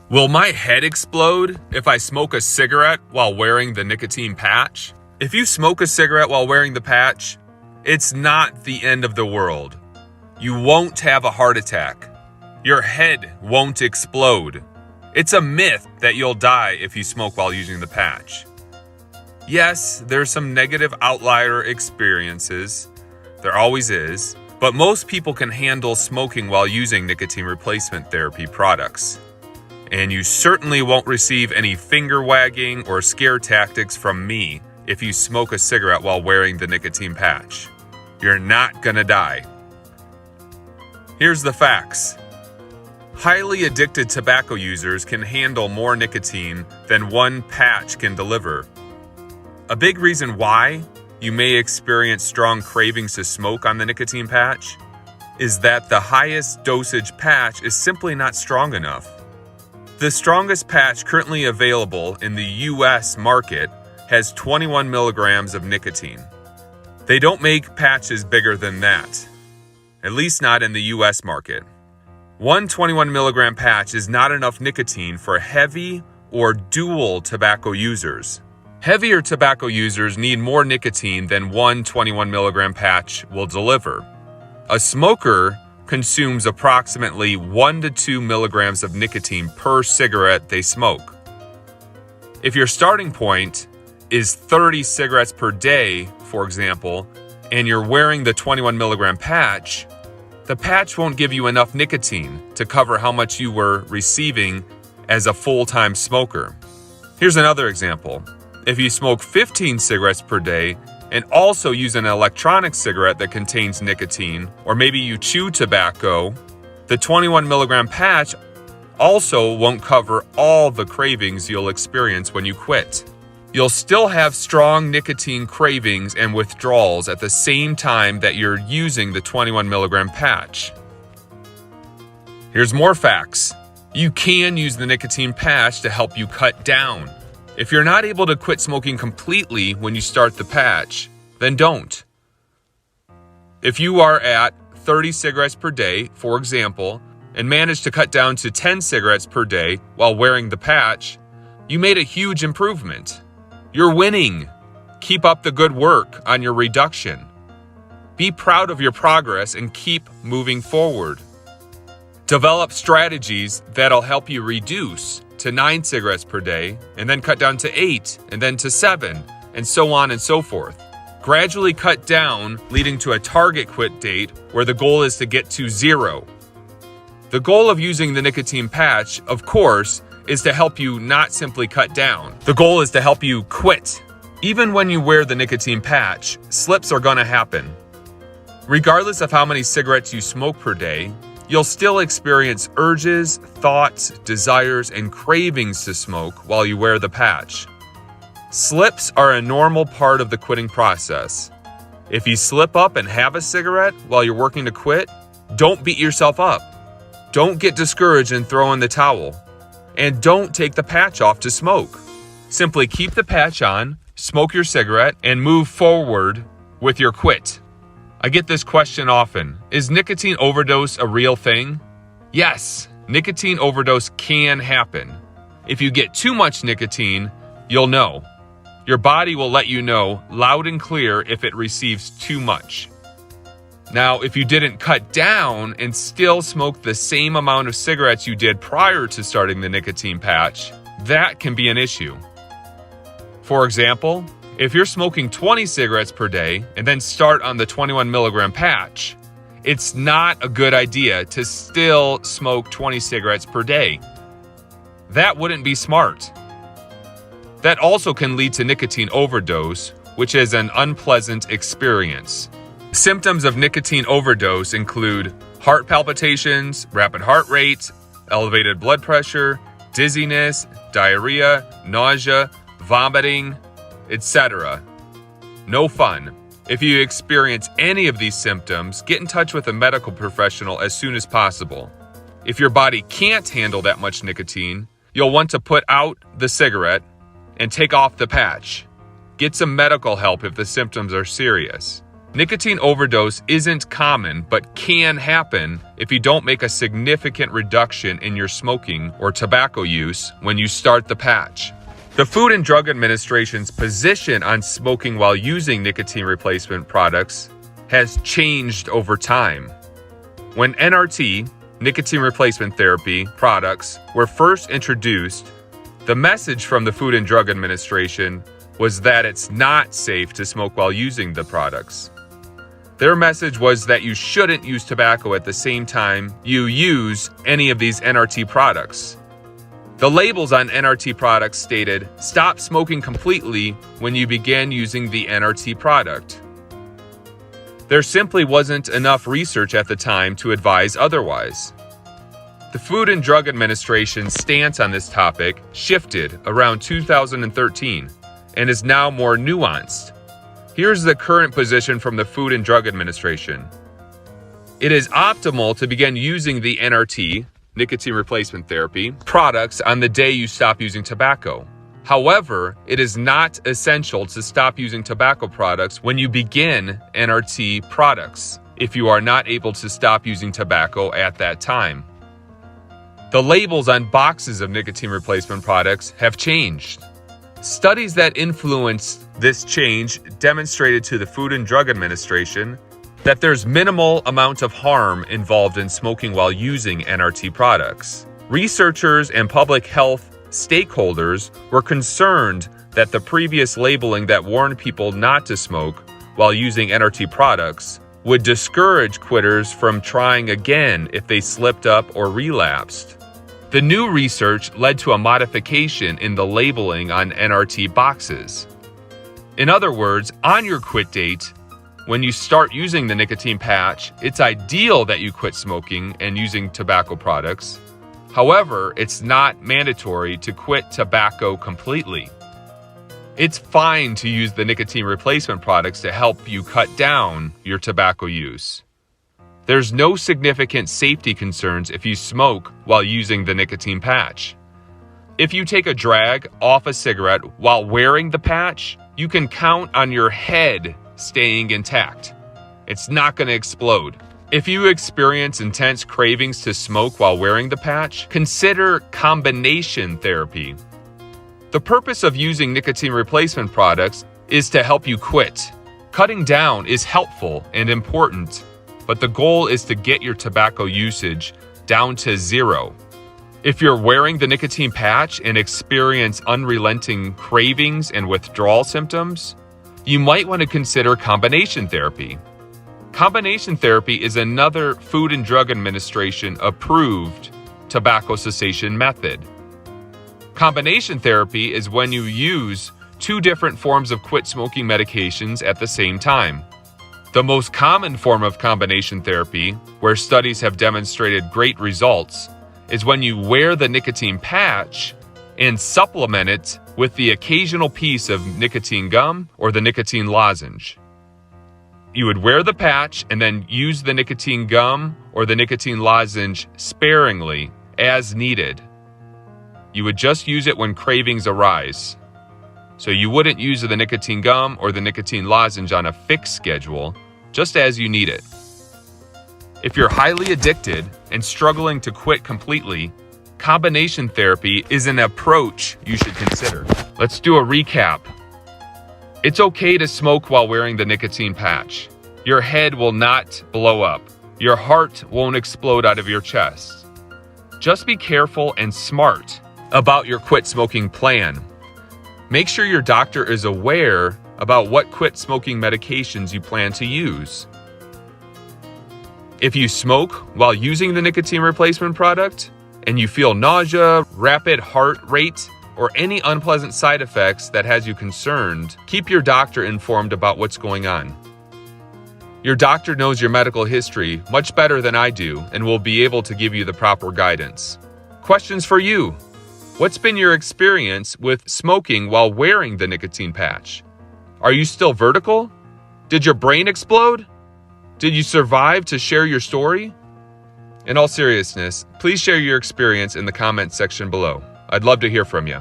Will my head explode if I smoke a cigarette while wearing the nicotine patch? If you smoke a cigarette while wearing the patch, it's not the end of the world. You won't have a heart attack. Your head won't explode. It's a myth that you'll die if you smoke while using the patch. Yes, there's some negative outlier experiences. There always is. But most people can handle smoking while using nicotine replacement therapy products. And you certainly won't receive any finger-wagging or scare tactics from me if you smoke a cigarette while wearing the nicotine patch. You're not gonna die. Here's the facts. Highly addicted tobacco users can handle more nicotine than one patch can deliver. A big reason why you may experience strong cravings to smoke on the nicotine patch is that the highest dosage patch is simply not strong enough. The strongest patch currently available in the US market has 21 milligrams of nicotine. They don't make patches bigger than that, at least not in the US market. One 21 milligram patch is not enough nicotine for heavy or dual tobacco users. Heavier tobacco users need more nicotine than one 21 milligram patch will deliver. A smoker consumes approximately 1 to 2 milligrams of nicotine per cigarette they smoke. If your starting point is 30 cigarettes per day, for example, and you're wearing the 21 milligram patch, the patch won't give you enough nicotine to cover how much you were receiving as a full-time smoker. Here's another example. If you smoke 15 cigarettes per day and also use an electronic cigarette that contains nicotine, or maybe you chew tobacco, the 21 milligram patch also won't cover all the cravings you'll experience when you quit. You'll still have strong nicotine cravings and withdrawals at the same time that you're using the 21 milligram patch. Here's more facts. You can use the nicotine patch to help you cut down. If you're not able to quit smoking completely when you start the patch, then don't. If you are at 30 cigarettes per day, for example, and manage to cut down to 10 cigarettes per day while wearing the patch, you made a huge improvement. You're winning. Keep up the good work on your reduction. Be proud of your progress and keep moving forward. Develop strategies that'll help you reduce to 9 cigarettes per day, and then cut down to 8, and then to 7, and so on and so forth. Gradually cut down, leading to a target quit date where the goal is to get to 0. The goal of using the nicotine patch, of course, is to help you not simply cut down. The goal is to help you quit. Even when you wear the nicotine patch, slips are gonna happen. Regardless of how many cigarettes you smoke per day, you'll still experience urges, thoughts, desires, and cravings to smoke while you wear the patch. Slips are a normal part of the quitting process. If you slip up and have a cigarette while you're working to quit, don't beat yourself up. Don't get discouraged and throw in the towel. And don't take the patch off to smoke. Simply keep the patch on, smoke your cigarette, and move forward with your quit. I get this question often. Is nicotine overdose a real thing? Yes, nicotine overdose can happen. If you get too much nicotine, you'll know. Your body will let you know loud and clear if it receives too much. Now, if you didn't cut down and still smoke the same amount of cigarettes you did prior to starting the nicotine patch, that can be an issue. For example, if you're smoking 20 cigarettes per day and then start on the 21 milligram patch, it's not a good idea to still smoke 20 cigarettes per day. That wouldn't be smart. That also can lead to nicotine overdose, which is an unpleasant experience. Symptoms of nicotine overdose include heart palpitations, rapid heart rate, elevated blood pressure, dizziness, diarrhea, nausea, vomiting, etc. No fun. If you experience any of these symptoms, get in touch with a medical professional as soon as possible. If your body can't handle that much nicotine, you'll want to put out the cigarette and take off the patch. Get some medical help if the symptoms are serious. Nicotine overdose isn't common, but can happen if you don't make a significant reduction in your smoking or tobacco use when you start the patch. The Food and Drug Administration's position on smoking while using nicotine replacement products has changed over time. When NRT, nicotine replacement therapy, products were first introduced, the message from the Food and Drug Administration was that it's not safe to smoke while using the products. Their message was that you shouldn't use tobacco at the same time you use any of these NRT products. The labels on NRT products stated, "Stop smoking completely when you begin using the NRT product." There simply wasn't enough research at the time to advise otherwise. The Food and Drug Administration's stance on this topic shifted around 2013 and is now more nuanced. Here's the current position from the Food and Drug Administration. It is optimal to begin using the NRT, nicotine replacement therapy, products on the day you stop using tobacco. However, it is not essential to stop using tobacco products when you begin NRT products, if you are not able to stop using tobacco at that time. The labels on boxes of nicotine replacement products have changed. Studies that influenced this change demonstrated to the Food and Drug Administration that there's minimal amount of harm involved in smoking while using NRT products. Researchers and public health stakeholders were concerned that the previous labeling that warned people not to smoke while using NRT products would discourage quitters from trying again if they slipped up or relapsed. The new research led to a modification in the labeling on NRT boxes. In other words, on your quit date, when you start using the nicotine patch, it's ideal that you quit smoking and using tobacco products. However, it's not mandatory to quit tobacco completely. It's fine to use the nicotine replacement products to help you cut down your tobacco use. There's no significant safety concerns if you smoke while using the nicotine patch. If you take a drag off a cigarette while wearing the patch, you can count on your head staying intact. It's not going to explode. If you experience intense cravings to smoke while wearing the patch, consider combination therapy. The purpose of using nicotine replacement products is to help you quit. Cutting down is helpful and important, but the goal is to get your tobacco usage down to zero. If you're wearing the nicotine patch and experience unrelenting cravings and withdrawal symptoms, you might want to consider combination therapy. Combination therapy is another Food and Drug Administration approved tobacco cessation method. Combination therapy is when you use two different forms of quit smoking medications at the same time. The most common form of combination therapy, where studies have demonstrated great results, is when you wear the nicotine patch and supplement it with the occasional piece of nicotine gum or the nicotine lozenge. You would wear the patch and then use the nicotine gum or the nicotine lozenge sparingly as needed. You would just use it when cravings arise. So you wouldn't use the nicotine gum or the nicotine lozenge on a fixed schedule, just as you need it. If you're highly addicted and struggling to quit completely, combination therapy is an approach you should consider. Let's do a recap. It's okay to smoke while wearing the nicotine patch. Your head will not blow up. Your heart won't explode out of your chest. Just be careful and smart about your quit smoking plan. Make sure your doctor is aware about what quit smoking medications you plan to use. If you smoke while using the nicotine replacement product and you feel nausea, rapid heart rate, or any unpleasant side effects that has you concerned, keep your doctor informed about what's going on. Your doctor knows your medical history much better than I do and will be able to give you the proper guidance. Questions for you. What's been your experience with smoking while wearing the nicotine patch? Are you still vertical? Did your brain explode? Did you survive to share your story? In all seriousness, please share your experience in the comments section below. I'd love to hear from you.